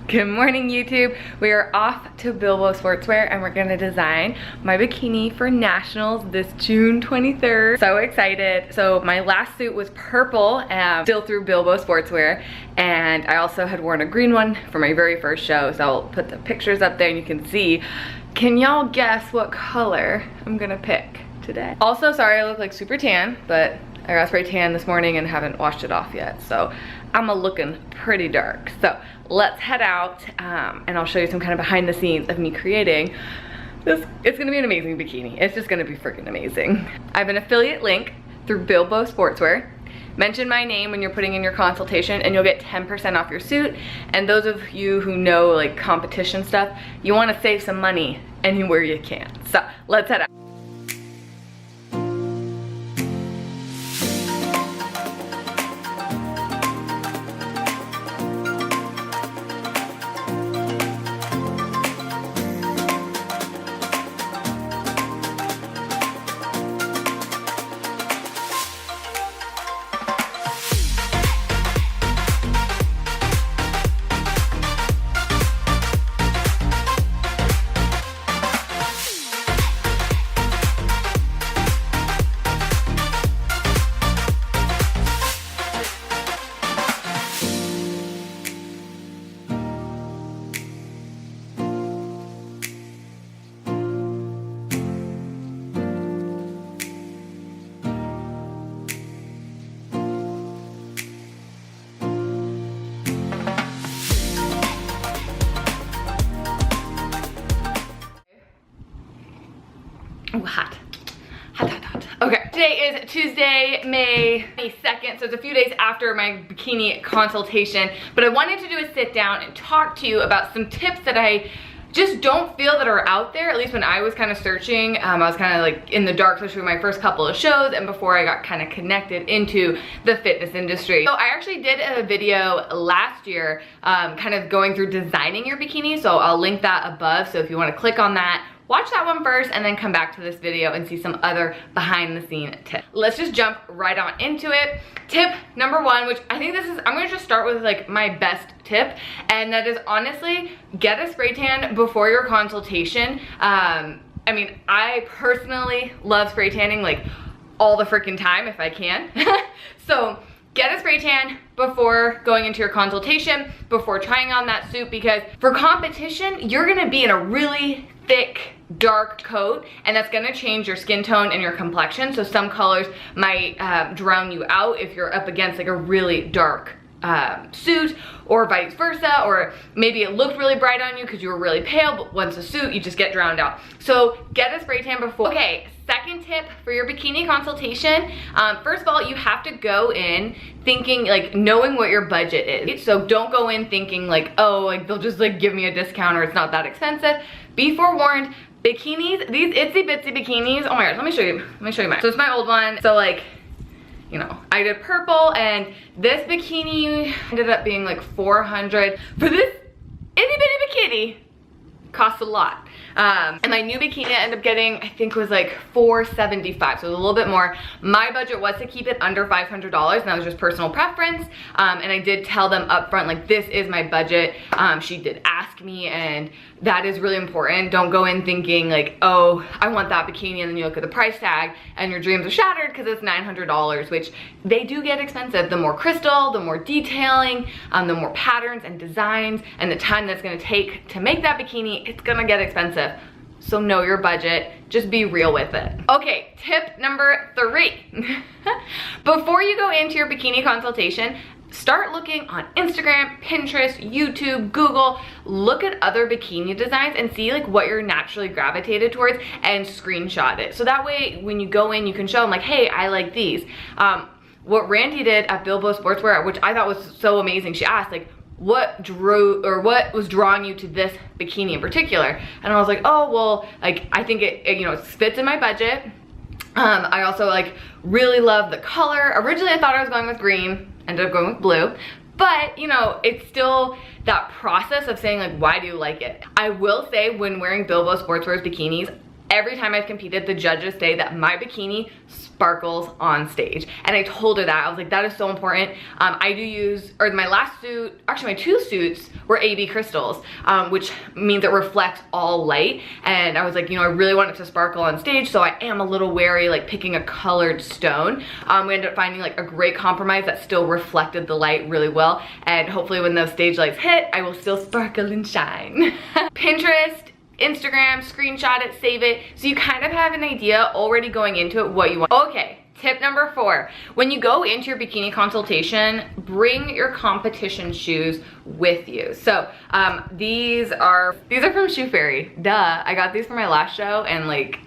Good morning, YouTube. We are off to Bilbo Sportswear and we're gonna design my bikini for nationals this June 23rd. So excited. So my last suit was purple, still through Bilbo Sportswear, and I also had worn a green one for my very first show. So I'll put the pictures up there and you can see. Can y'all guess what color I'm gonna pick today? Also, sorry I look like super tan, but I got spray tan this morning and haven't washed it off yet. So I'm looking pretty dark. So let's head out and I'll show you some kind of behind the scenes of me creating this. It's gonna be an amazing bikini. It's just gonna be freaking amazing. I have an affiliate link through Bilbo Sportswear. Mention my name when you're putting in your consultation and you'll get 10% off your suit. And those of you who know like competition stuff, you wanna save some money anywhere you can. So let's head out. Ooh, hot. Okay, today is Tuesday, May 2nd, so it's a few days after my bikini consultation, but I wanted to do a sit down and talk to you about some tips that I just don't feel that are out there, at least when I was kind of searching. I was kind of like in the dark, especially with my first couple of shows and before I got kind of connected into the fitness industry. So I actually did a video last year kind of going through designing your bikini, so I'll link that above, so if you want to click on that, watch that one first and then come back to this video and see some other behind the scene tips. Let's just jump right on into it. Tip number one, which I think this is, I'm gonna just start with like my best tip, and that is honestly, get a spray tan before your consultation. I mean, I personally love spray tanning like all the freaking time if I can. So get a spray tan before going into your consultation, before trying on that suit, because for competition, you're gonna be in a really thick, dark coat, and that's gonna change your skin tone and your complexion. So some colors might drown you out if you're up against like a really dark suit, or vice versa, or maybe it looked really bright on you because you were really pale, but once a suit, you just get drowned out. So get a spray tan before. Okay, second tip for your bikini consultation. First of all, you have to go in thinking, like, knowing what your budget is. So don't go in thinking like, oh, like they'll just like give me a discount or it's not that expensive. Be forewarned, bikinis, these itsy bitsy bikinis, oh my gosh, let me show you mine. So it's my old one. So like, you know, I did purple, and this bikini ended up being like $400 for this itty bitty bikini. Costs a lot. And my new bikini I ended up getting, I think was like $475, so it was a little bit more. My budget was to keep it under $500, and that was just personal preference. And I did tell them up front, like, this is my budget. She did ask me, and that is really important. Don't go in thinking like, oh, I want that bikini, and then you look at the price tag and your dreams are shattered because it's $900, which they do get expensive. The more crystal, the more detailing, the more patterns and designs, and the time that's gonna take to make that bikini, it's gonna get expensive. So know your budget, just be real with it. Okay, tip number 3. Before you go into your bikini consultation, start looking on Instagram, Pinterest, YouTube, Google. Look at other bikini designs and see like what you're naturally gravitated towards and screenshot it. So that way when you go in, you can show them like, hey, I like these. What Randy did at Bilbo Sportswear, which I thought was so amazing, she asked like, what was drawing you to this bikini in particular? And I was like, oh, well, like, I think it you know, it fits in my budget. I also like really love the color. Originally I thought I was going with green, ended up going with blue, but you know, it's still that process of saying like, why do you like it? I will say when wearing Bilbo Sportswear's bikinis, every time I've competed, the judges say that my bikini sparkles on stage. And I told her that. I was like, that is so important. I do use, or my last suit, actually my 2 suits were AB crystals, which means it reflects all light. And I was like, you know, I really want it to sparkle on stage, so I am a little wary like picking a colored stone. We ended up finding like a great compromise that still reflected the light really well. And hopefully when those stage lights hit, I will still sparkle and shine. Pinterest, Instagram, screenshot it, save it, so you kind of have an idea already going into it what you want. Okay, tip number 4. When you go into your bikini consultation, bring your competition shoes with you. So these are from Shoe Fairy. Duh, I got these for my last show, and like,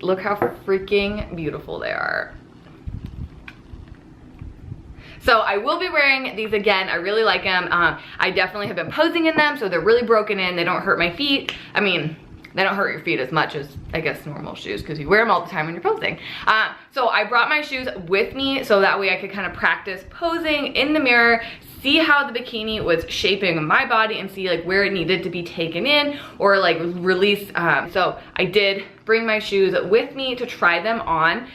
look how freaking beautiful they are. So I will be wearing these again. I really like them. I definitely have been posing in them, so they're really broken in. They don't hurt my feet. I mean, they don't hurt your feet as much as, I guess, normal shoes, because you wear them all the time when you're posing. So I brought my shoes with me so that way I could kind of practice posing in the mirror, see how the bikini was shaping my body, and see like where it needed to be taken in or like released. So I did bring my shoes with me to try them on.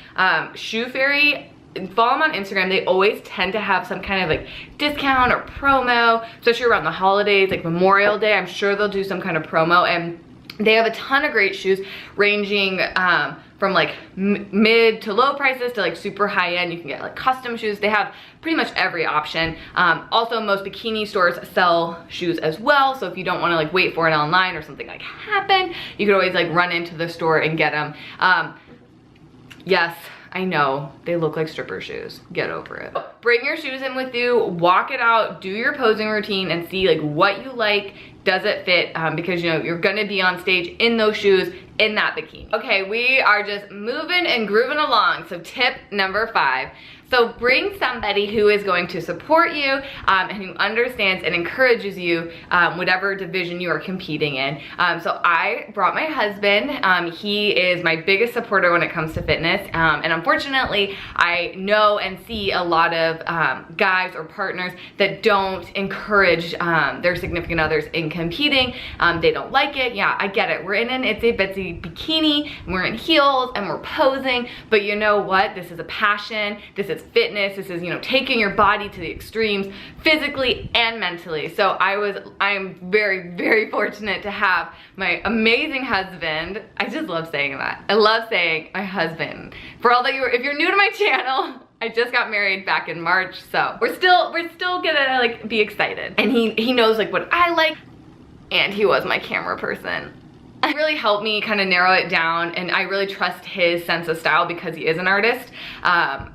Shoe Fairy, follow them on Instagram. They always tend to have some kind of like discount or promo, especially around the holidays, like Memorial Day. I'm sure they'll do some kind of promo, and they have a ton of great shoes ranging from like mid to low prices to like super high end. You can get like custom shoes. They have pretty much every option. Also, most bikini stores sell shoes as well, so if you don't want to like wait for it online or something like happen, you could always like run into the store and get them. Yes, I know, they look like stripper shoes. Get over it. Bring your shoes in with you, walk it out, do your posing routine, and see like what you like. Does it fit? Because you know, you're gonna be on stage in those shoes, in that bikini. Okay, we are just moving and grooving along. So tip number 5. So bring somebody who is going to support you and who understands and encourages you, whatever division you are competing in. So I brought my husband. He is my biggest supporter when it comes to fitness. And unfortunately, I know and see a lot of guys or partners that don't encourage their significant others in competing. They don't like it. Yeah, I get it. We're in an itsy bitsy bikini, and we're in heels, and we're posing. But you know what? This is a passion. This is fitness. This is, you know, taking your body to the extremes physically and mentally. So I am very, very fortunate to have my amazing husband. I just love saying that. I love saying my husband. For all that if you're new to my channel, I just got married back in March, so we're still gonna like be excited. And he knows like what I like, and he was my camera person. It really helped me kind of narrow it down, and I really trust his sense of style because he is an artist. I'm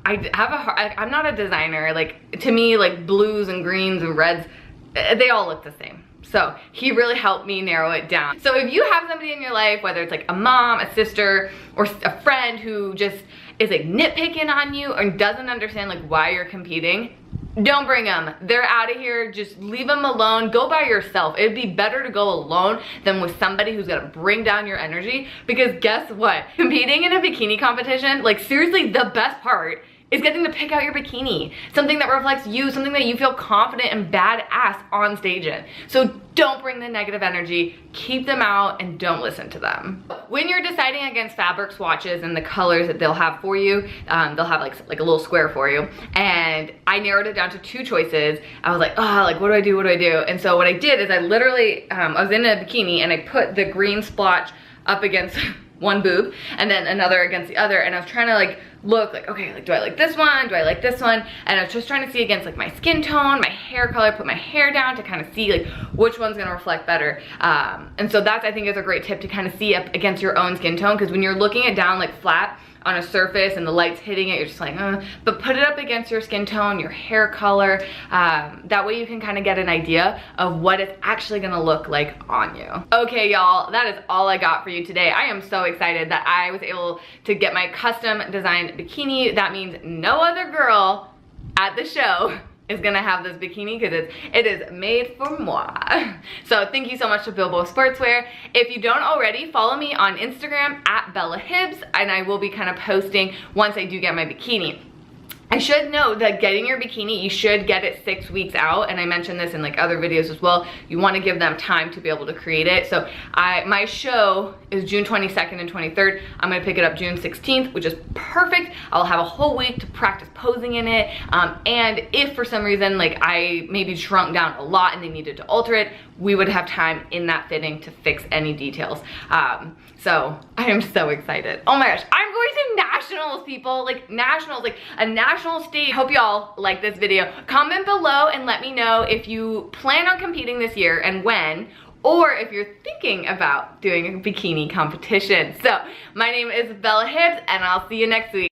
not a designer. Like, to me, like blues and greens and reds, they all look the same. So he really helped me narrow it down. So if you have somebody in your life, whether it's like a mom, a sister, or a friend who just is like nitpicking on you and doesn't understand like why you're competing, don't bring them. They're out of here. Just leave them alone. Go by yourself. It'd be better to go alone than with somebody who's gonna bring down your energy, because guess what? Competing in a bikini competition, like seriously, the best part is getting to pick out your bikini. Something that reflects you, something that you feel confident and badass on stage in. So don't bring the negative energy, keep them out, and don't listen to them. When you're deciding against fabric swatches and the colors that they'll have for you, they'll have like a little square for you. And I narrowed it down to 2 choices. I was like, oh, like what do I do, what do I do? And so what I did is I literally, I was in a bikini and I put the green splotch up against one boob and then another against the other, and I was trying to like look like, okay, like do I like this one, do I like this one, and I was just trying to see against like my skin tone, my hair color, put my hair down to kind of see like which one's gonna reflect better. And so that's, I think, is a great tip to kind of see up against your own skin tone, because when you're looking it down like flat on a surface and the light's hitting it, you're just like, but put it up against your skin tone, your hair color. That way you can kind of get an idea of what it's actually gonna look like on you. Okay, y'all, that is all I got for you today. I am so excited that I was able to get my custom designed bikini. That means no other girl at the show is gonna have this bikini, because it is made for moi. So thank you so much to Bilbo Sportswear. If you don't already, follow me on Instagram at BellaHibbs, and I will be kind of posting once I do get my bikini. I should note that getting your bikini, you should get it 6 weeks out, and I mentioned this in like other videos as well. You want to give them time to be able to create it. So my show is June 22nd and 23rd. I'm gonna pick it up June 16th, which is perfect. I'll have a whole week to practice posing in it. And if for some reason like I maybe shrunk down a lot and they needed to alter it, we would have time in that fitting to fix any details. So I am so excited. Oh my gosh, I'm going to nationals, people, like nationals, like a national stage. Hope y'all like this video. Comment below and let me know if you plan on competing this year and when, or if you're thinking about doing a bikini competition. So my name is Bella Hibbs, and I'll see you next week.